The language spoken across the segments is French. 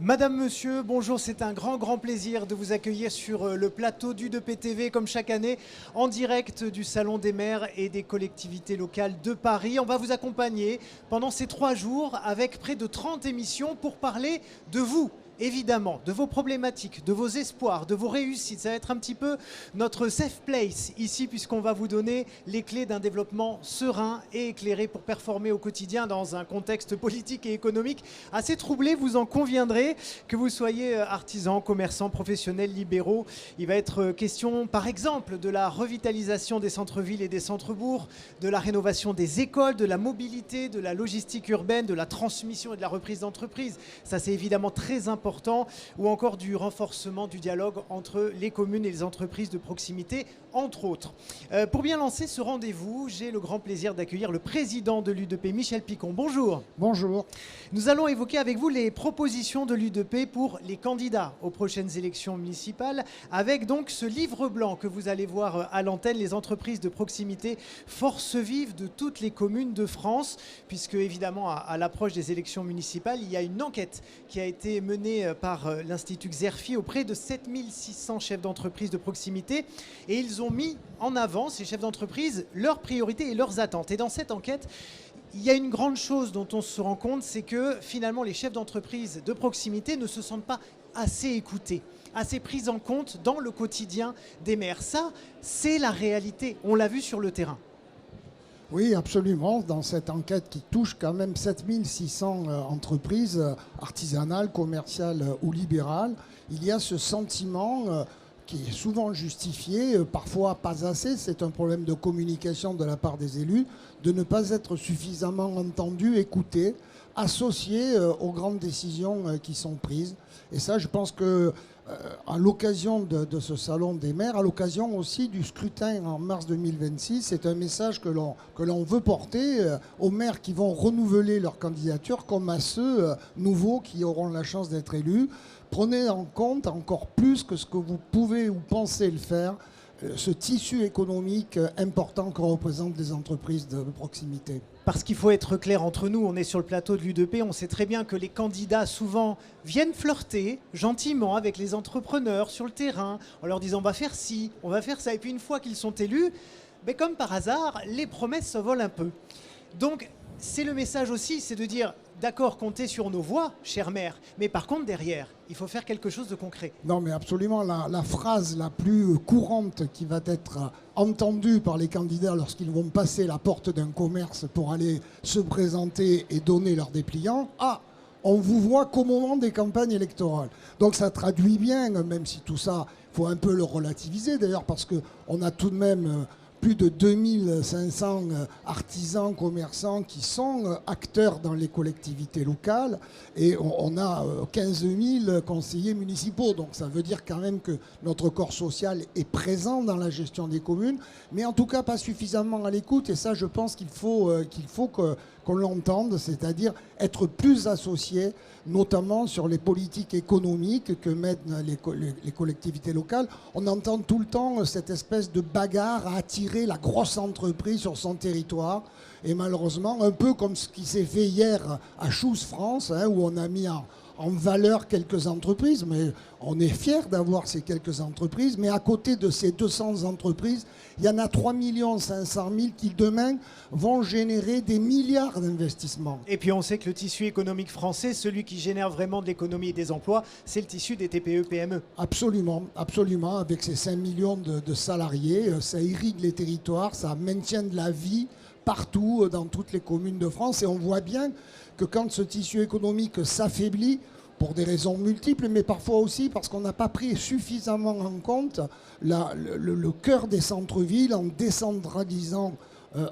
Madame, monsieur, bonjour, c'est un grand plaisir de vous accueillir sur le plateau d'U2P TV, comme chaque année, en direct du Salon des maires et des collectivités locales de Paris. On va vous accompagner pendant ces 3 jours avec près de 30 émissions pour parler de vous. Évidemment, de vos problématiques, de vos espoirs, de vos réussites. Ça va être un petit peu notre safe place ici, puisqu'on va vous donner les clés d'un développement serein et éclairé pour performer au quotidien dans un contexte politique et économique assez troublé. Vous en conviendrez, que vous soyez artisan, commerçant, professionnels, libéraux. Il va être question, par exemple, de la revitalisation des centres-villes et des centres-bourgs, de la rénovation des écoles, de la mobilité, de la logistique urbaine, de la transmission et de la reprise d'entreprise. Ça, c'est évidemment très important. Ou encore du renforcement du dialogue entre les communes et les entreprises de proximité, entre autres. Pour bien lancer ce rendez-vous, j'ai le grand plaisir d'accueillir le président de l'U2P, Michel Picon. Bonjour. Bonjour. Nous allons évoquer avec vous les propositions de l'U2P pour les candidats aux prochaines élections municipales, avec donc ce livre blanc que vous allez voir à l'antenne, les entreprises de proximité, force vive de toutes les communes de France, puisque évidemment à l'approche des élections municipales, il y a une enquête qui a été menée par l'Institut Xerfi auprès de 7600 chefs d'entreprise de proximité, et ils ont mis en avant, ces chefs d'entreprise, leurs priorités et leurs attentes. Et dans cette enquête, il y a une grande chose dont on se rend compte, c'est que finalement les chefs d'entreprise de proximité ne se sentent pas assez écoutés, assez pris en compte dans le quotidien des maires. Ça, c'est la réalité, on l'a vu sur le terrain. Oui, absolument. Dans cette enquête qui touche quand même 7600 entreprises artisanales, commerciales ou libérales, il y a ce sentiment qui est souvent justifié, parfois pas assez, c'est un problème de communication de la part des élus, de ne pas être suffisamment entendus, écoutés, associés aux grandes décisions qui sont prises. Et ça, je pense que à l'occasion de ce salon des maires, à l'occasion aussi du scrutin en mars 2026, c'est un message que l'on veut porter aux maires qui vont renouveler leur candidature comme à ceux nouveaux qui auront la chance d'être élus. Prenez en compte encore plus que ce que vous pouvez ou pensez le faire, ce tissu économique important que représentent les entreprises de proximité. Parce qu'il faut être clair entre nous, on est sur le plateau de l'U2P, on sait très bien que les candidats souvent viennent flirter gentiment avec les entrepreneurs sur le terrain en leur disant on va faire ci, on va faire ça. Et puis une fois qu'ils sont élus, ben comme par hasard, les promesses s'envolent un peu. Donc c'est le message aussi, c'est de dire d'accord, comptez sur nos voix, chère mère, mais par contre derrière, il faut faire quelque chose de concret. Non mais absolument, la phrase la plus courante qui va être entendue par les candidats lorsqu'ils vont passer la porte d'un commerce pour aller se présenter et donner leur dépliant, ah, on vous voit qu'au moment des campagnes électorales. Donc ça traduit bien, même si tout ça, il faut un peu le relativiser d'ailleurs, parce qu'on a tout de même plus de 2500 artisans, commerçants qui sont acteurs dans les collectivités locales et on a 15 000 conseillers municipaux. Donc ça veut dire quand même que notre corps social est présent dans la gestion des communes, mais en tout cas pas suffisamment à l'écoute. Et ça, je pense qu'il faut qu'on l'entende, c'est-à-dire être plus associé, notamment sur les politiques économiques que mettent les collectivités locales. On entend tout le temps cette espèce de bagarre à attirer la grosse entreprise sur son territoire. Et malheureusement, un peu comme ce qui s'est fait hier à Choose France, hein, où on a mis en valeur quelques entreprises, mais on est fiers d'avoir ces quelques entreprises. Mais à côté de ces 200 entreprises, il y en a 3 500 000 qui demain vont générer des milliards d'investissements. Et puis on sait que le tissu économique français, celui qui génère vraiment de l'économie et des emplois, c'est le tissu des TPE-PME. Absolument, absolument. Avec ces 5 millions de salariés, ça irrigue les territoires, ça maintient de la vie partout, dans toutes les communes de France. Et on voit bien que quand ce tissu économique s'affaiblit, pour des raisons multiples, mais parfois aussi parce qu'on n'a pas pris suffisamment en compte le cœur des centres-villes en décentralisant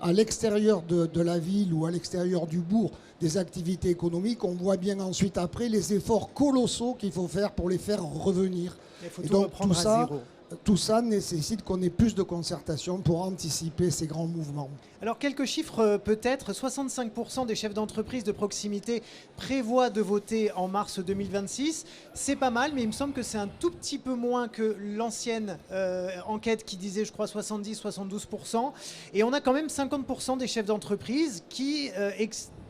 à l'extérieur de la ville ou à l'extérieur du bourg des activités économiques, on voit bien ensuite après les efforts colossaux qu'il faut faire pour les faire revenir. Il faut tout reprendre à zéro. Tout ça nécessite qu'on ait plus de concertation pour anticiper ces grands mouvements. Alors quelques chiffres peut-être, 65% des chefs d'entreprise de proximité prévoient de voter en mars 2026. C'est pas mal, mais il me semble que c'est un tout petit peu moins que l'ancienne enquête qui disait, je crois, 70-72%. Et on a quand même 50% des chefs d'entreprise qui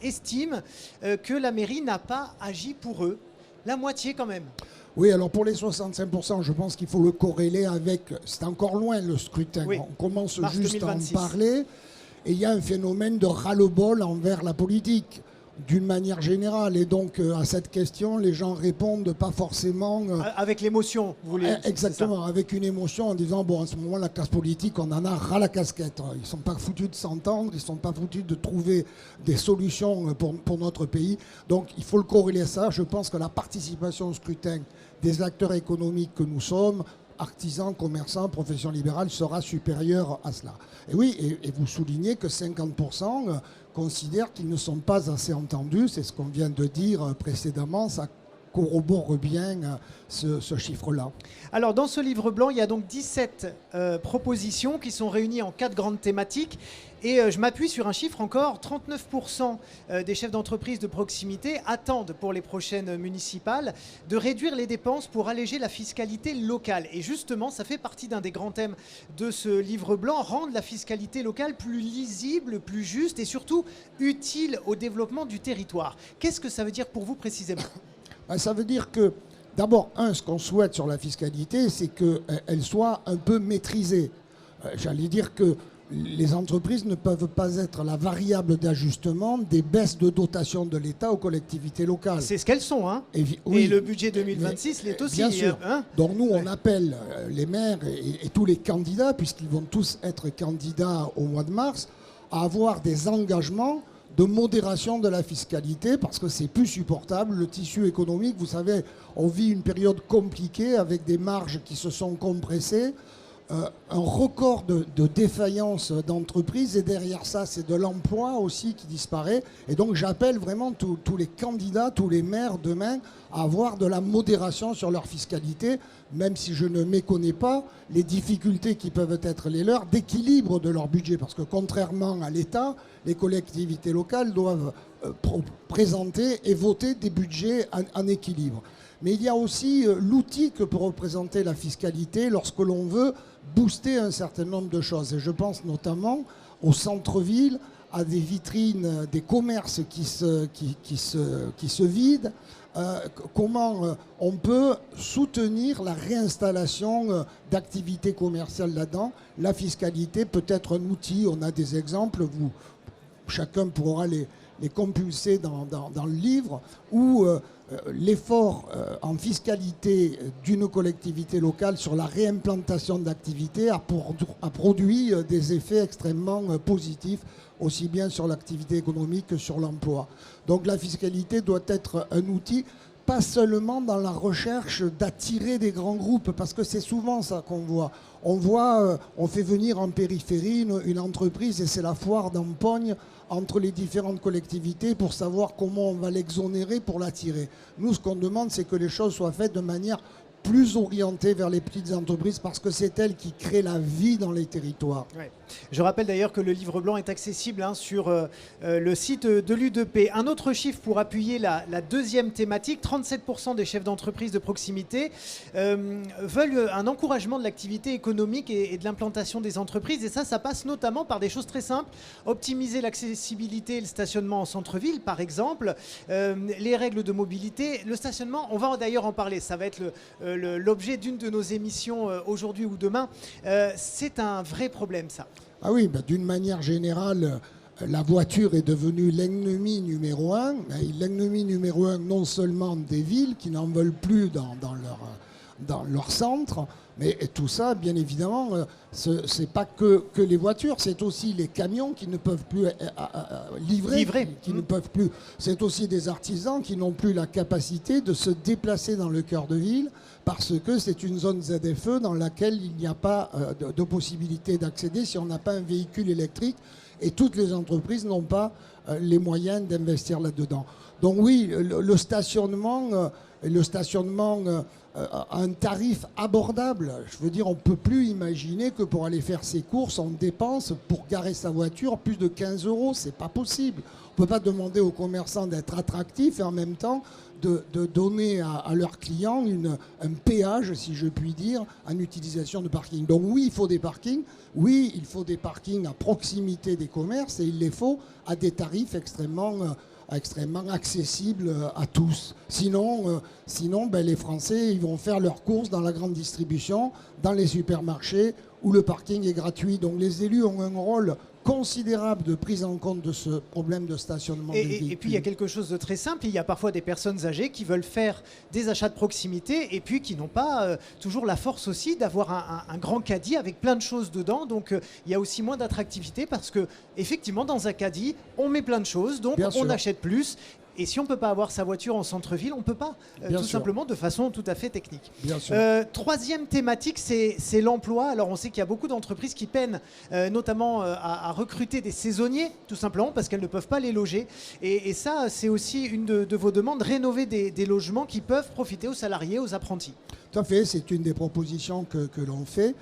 estiment que la mairie n'a pas agi pour eux. La moitié quand même. Oui, alors pour les 65%, je pense qu'il faut le corréler avec... C'est encore loin le scrutin. Oui. On commence Mars juste 2026. à en parler. Et il y a un phénomène de ras-le-bol envers la politique, d'une manière générale. Et donc, à cette question, les gens répondent pas forcément... Avec l'émotion, vous voulez. Exactement, avec une émotion en disant, bon, en ce moment, la classe politique, on en a ras la casquette. Ils ne sont pas foutus de s'entendre, ils ne sont pas foutus de trouver des solutions pour notre pays. Donc, il faut le corréler à ça. Je pense que la participation au scrutin des acteurs économiques que nous sommes, artisans, commerçants, professions libérales, sera supérieure à cela. Et oui, et vous soulignez que 50% considèrent qu'ils ne sont pas assez entendus. C'est ce qu'on vient de dire précédemment. Ça corrobore bien ce chiffre-là. Alors dans ce livre blanc, il y a donc 17 propositions qui sont réunies en 4 grandes thématiques. Et je m'appuie sur un chiffre encore, 39% des chefs d'entreprise de proximité attendent pour les prochaines municipales de réduire les dépenses pour alléger la fiscalité locale. Et justement, ça fait partie d'un des grands thèmes de ce livre blanc, rendre la fiscalité locale plus lisible, plus juste et surtout utile au développement du territoire. Qu'est-ce que ça veut dire pour vous précisément ? Ça veut dire que, d'abord, ce qu'on souhaite sur la fiscalité, c'est qu'elle soit un peu maîtrisée. J'allais dire que les entreprises ne peuvent pas être la variable d'ajustement des baisses de dotation de l'État aux collectivités locales. C'est ce qu'elles sont, hein. Oui, et le budget 2026 l'est aussi. Bien sûr. Hein. Donc nous, on appelle les maires et tous les candidats, puisqu'ils vont tous être candidats au mois de mars, à avoir des engagements de modération de la fiscalité, parce que c'est plus supportable. Le tissu économique, vous savez, on vit une période compliquée avec des marges qui se sont compressées, un record de défaillance d'entreprises, et derrière ça, c'est de l'emploi aussi qui disparaît. Et donc j'appelle vraiment tous les candidats, tous les maires demain à avoir de la modération sur leur fiscalité, même si je ne méconnais pas les difficultés qui peuvent être les leurs d'équilibre de leur budget, parce que contrairement à l'État, les collectivités locales doivent présenter et voter des budgets en équilibre. Mais il y a aussi l'outil que peut représenter la fiscalité lorsque l'on veut booster un certain nombre de choses. Et je pense notamment au centre-ville, à des vitrines, des commerces qui se vident. Comment on peut soutenir la réinstallation d'activités commerciales là-dedans. La fiscalité peut être un outil. On a des exemples, chacun pourra les compulser dans le livre, où l'effort en fiscalité d'une collectivité locale sur la réimplantation d'activités a produit des effets extrêmement positifs, aussi bien sur l'activité économique que sur l'emploi. Donc la fiscalité doit être un outil, pas seulement dans la recherche d'attirer des grands groupes, parce que c'est souvent ça qu'on voit. On fait venir en périphérie une entreprise et c'est la foire d'empoigne entre les différentes collectivités pour savoir comment on va l'exonérer pour l'attirer. Nous, ce qu'on demande, c'est que les choses soient faites de manière plus orientée vers les petites entreprises, parce que c'est elles qui créent la vie dans les territoires. Ouais. Je rappelle d'ailleurs que le livre blanc est accessible sur le site de l'U2P. Un autre chiffre pour appuyer la deuxième thématique, 37% des chefs d'entreprise de proximité veulent un encouragement de l'activité économique et de l'implantation des entreprises. Et ça passe notamment par des choses très simples. Optimiser l'accessibilité et le stationnement en centre-ville, par exemple. Les règles de mobilité. Le stationnement, on va d'ailleurs en parler. Ça va être l'objet d'une de nos émissions aujourd'hui ou demain. C'est un vrai problème, ça. Ah oui, d'une manière générale, la voiture est devenue l'ennemi numéro un. L'ennemi numéro un non seulement des villes qui n'en veulent plus dans leur centre, mais tout ça, bien évidemment, c'est pas que les voitures, c'est aussi les camions qui ne peuvent plus livrer. Qui ne peuvent plus. C'est aussi des artisans qui n'ont plus la capacité de se déplacer dans le cœur de ville, parce que c'est une zone ZFE dans laquelle il n'y a pas de possibilité d'accéder si on n'a pas un véhicule électrique, et toutes les entreprises n'ont pas les moyens d'investir là-dedans. Donc oui, le stationnement à un tarif abordable. Je veux dire, on ne peut plus imaginer que pour aller faire ses courses, on dépense pour garer sa voiture plus de 15 €. C'est pas possible. On ne peut pas demander aux commerçants d'être attractifs et en même temps de donner à leurs clients un péage, si je puis dire, en utilisation de parking. Donc oui, il faut des parkings. Oui, il faut des parkings à proximité des commerces, et il les faut à des tarifs extrêmement extrêmement accessible à tous. Sinon, les Français ils vont faire leurs courses dans la grande distribution, dans les supermarchés où le parking est gratuit. Donc les élus ont un rôle considérable de prise en compte de ce problème de stationnement des véhicules. Et puis il y a quelque chose de très simple, il y a parfois des personnes âgées qui veulent faire des achats de proximité et puis qui n'ont pas toujours la force aussi d'avoir un grand caddie avec plein de choses dedans. Donc il y a aussi moins d'attractivité parce que effectivement dans un caddie on met plein de choses, donc on achète plus. Et si on ne peut pas avoir sa voiture en centre-ville, on ne peut pas, tout simplement de façon tout à fait technique. Troisième thématique, c'est l'emploi. Alors on sait qu'il y a beaucoup d'entreprises qui peinent notamment à recruter des saisonniers, tout simplement parce qu'elles ne peuvent pas les loger. Et ça, c'est aussi une de vos demandes, rénover des logements qui peuvent profiter aux salariés, aux apprentis. Tout à fait, c'est une des propositions que l'on fait.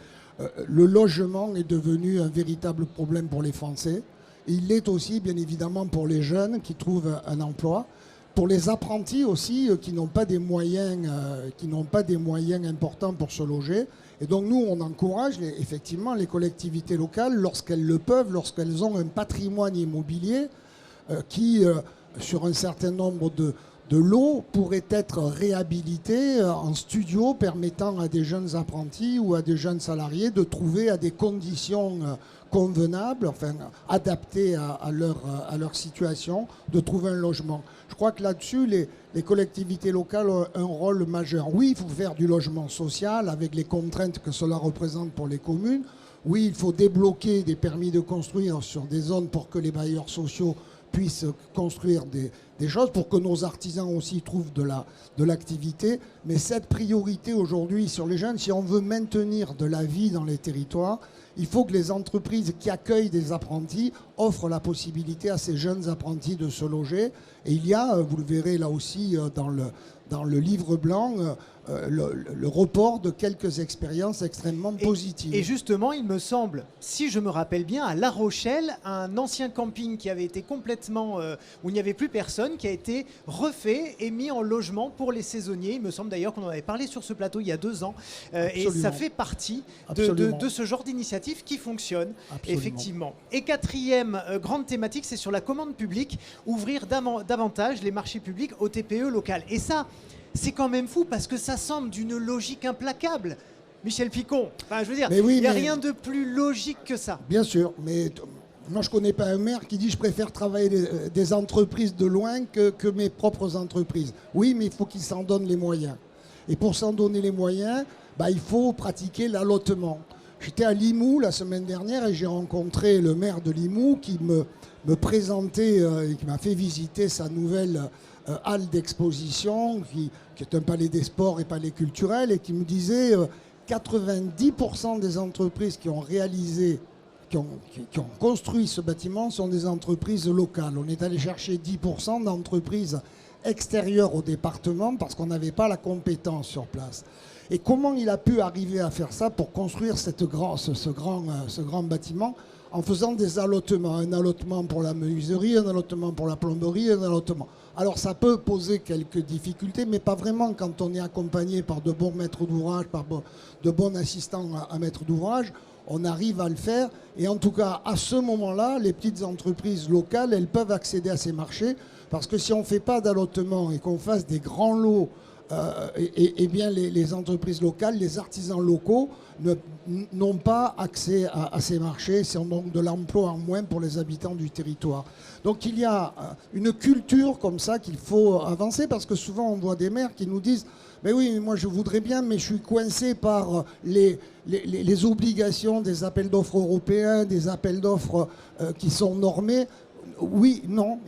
Le logement est devenu un véritable problème pour les Français. Il l'est aussi, bien évidemment, pour les jeunes qui trouvent un emploi, pour les apprentis aussi qui n'ont pas des moyens, importants pour se loger. Et donc nous, on encourage effectivement les collectivités locales, lorsqu'elles le peuvent, lorsqu'elles ont un patrimoine immobilier qui, sur un certain nombre de lots, pourrait être réhabilité en studio, permettant à des jeunes apprentis ou à des jeunes salariés de trouver à des conditions convenables, enfin adaptées à leur situation, de trouver un logement. Je crois que là-dessus, les collectivités locales ont un rôle majeur. Oui, il faut faire du logement social avec les contraintes que cela représente pour les communes. Oui, il faut débloquer des permis de construire sur des zones pour que les bailleurs sociaux puissent construire des choses, pour que nos artisans aussi trouvent de l'activité. Mais cette priorité aujourd'hui sur les jeunes, si on veut maintenir de la vie dans les territoires, il faut que les entreprises qui accueillent des apprentis offrent la possibilité à ces jeunes apprentis de se loger. Et il y a, vous le verrez là aussi dans le livre blanc, le report de quelques expériences extrêmement positives. Et justement, il me semble, si je me rappelle bien, à La Rochelle, un ancien camping qui avait été complètement, où il n'y avait plus personne, qui a été refait et mis en logement pour les saisonniers. Il me semble d'ailleurs qu'on en avait parlé sur ce plateau il y a 2 ans. Et ça fait partie de ce genre d'initiative qui fonctionne, effectivement. Et quatrième grande thématique, c'est sur la commande publique, ouvrir davantage les marchés publics aux TPE locales. Et ça, c'est quand même fou parce que ça semble d'une logique implacable. Michel Picon, enfin, je veux dire, il n'y a rien de plus logique que ça. Bien sûr, mais moi je ne connais pas un maire qui dit je préfère travailler des entreprises de loin que mes propres entreprises. Oui, mais il faut qu'il s'en donne les moyens. Et pour s'en donner les moyens, il faut pratiquer l'allottement. J'étais à Limoux la semaine dernière et j'ai rencontré le maire de Limoux qui me présentait et qui m'a fait visiter sa nouvelle halle d'exposition qui est un palais des sports et palais culturel, et qui me disait 90% des entreprises qui ont réalisé, qui ont construit ce bâtiment sont des entreprises locales. On est allé chercher 10% d'entreprises extérieures au département parce qu'on n'avait pas la compétence sur place. Et comment il a pu arriver à faire ça pour construire ce grand bâtiment en faisant des allotements, un allotement pour la menuiserie, un allotement pour la plomberie, un allotement. Alors ça peut poser quelques difficultés, mais pas vraiment quand on est accompagné par de bons maîtres d'ouvrage, par de bons assistants à maîtres d'ouvrage. On arrive à le faire, et en tout cas à ce moment-là, les petites entreprises locales, elles peuvent accéder à ces marchés, parce que si on ne fait pas d'allotement et qu'on fasse des grands lots, bien les entreprises locales, les artisans locaux n'ont pas accès à ces marchés, c'est donc de l'emploi en moins pour les habitants du territoire. Donc il y a une culture comme ça qu'il faut avancer, parce que souvent on voit des maires qui nous disent « mais oui, moi je voudrais bien, mais je suis coincé par les obligations des appels d'offres européens, des appels d'offres qui sont normés ». Oui, non.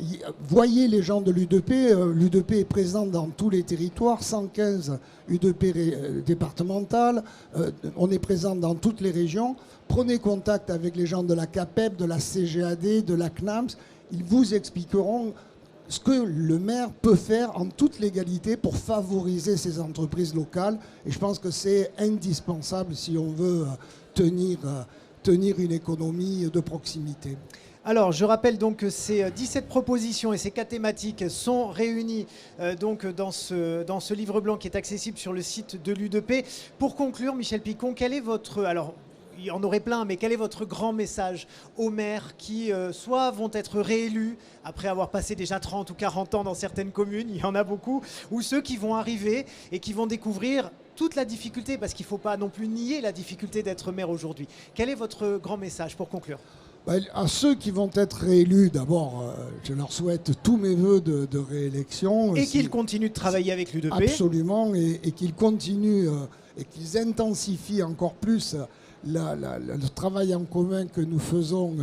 Voyez les gens de l'UDP. L'UDP est présente dans tous les territoires, 115 UDP départementales. On est présent dans toutes les régions. Prenez contact avec les gens de la CAPEB, de la CGAD, de la CNAMS. Ils vous expliqueront ce que le maire peut faire en toute légalité pour favoriser ces entreprises locales. Et je pense que c'est indispensable si on veut tenir une économie de proximité. Alors, je rappelle donc que ces 17 propositions et ces 4 thématiques sont réunies donc dans ce livre blanc qui est accessible sur le site de l'UDP. Pour conclure, Michel Picon, quel est votre... Alors, il y en aurait plein, mais quel est votre grand message aux maires qui soit vont être réélus après avoir passé déjà 30 ou 40 ans dans certaines communes, il y en a beaucoup, ou ceux qui vont arriver et qui vont découvrir toute la difficulté, parce qu'il ne faut pas non plus nier la difficulté d'être maire aujourd'hui. Quel est votre grand message pour conclure ? À ceux qui vont être réélus, d'abord, je leur souhaite tous mes voeux de réélection. Et qu'ils continuent de travailler avec l'U2P. Absolument, et qu'ils continuent et qu'ils intensifient encore plus le travail en commun que nous faisons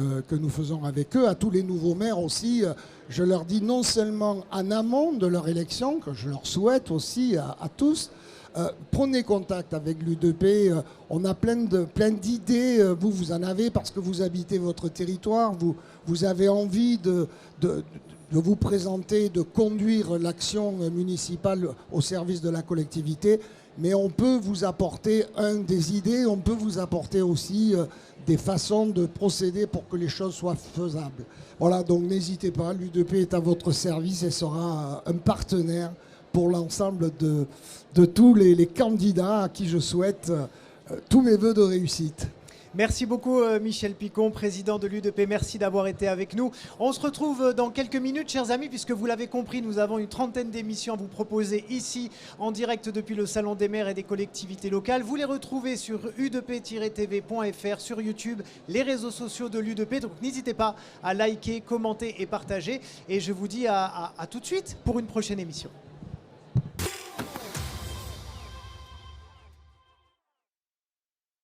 avec eux. À tous les nouveaux maires aussi, je leur dis non seulement en amont de leur élection, que je leur souhaite aussi à tous, prenez contact avec l'U2P, on a plein d'idées, vous en avez parce que vous habitez votre territoire, vous avez envie de vous présenter, de conduire l'action municipale au service de la collectivité, mais on peut vous apporter des idées, on peut vous apporter aussi des façons de procéder pour que les choses soient faisables. Voilà, donc n'hésitez pas, l'U2P est à votre service et sera un partenaire pour l'ensemble de tous les candidats à qui je souhaite tous mes voeux de réussite. Merci beaucoup Michel Picon, président de l'U2P. Merci d'avoir été avec nous. On se retrouve dans quelques minutes, chers amis, puisque vous l'avez compris, nous avons une trentaine d'émissions à vous proposer ici, en direct depuis le Salon des maires et des collectivités locales. Vous les retrouvez sur u2p-tv.fr, sur YouTube, les réseaux sociaux de l'U2P. Donc n'hésitez pas à liker, commenter et partager. Et je vous dis à tout de suite pour une prochaine émission.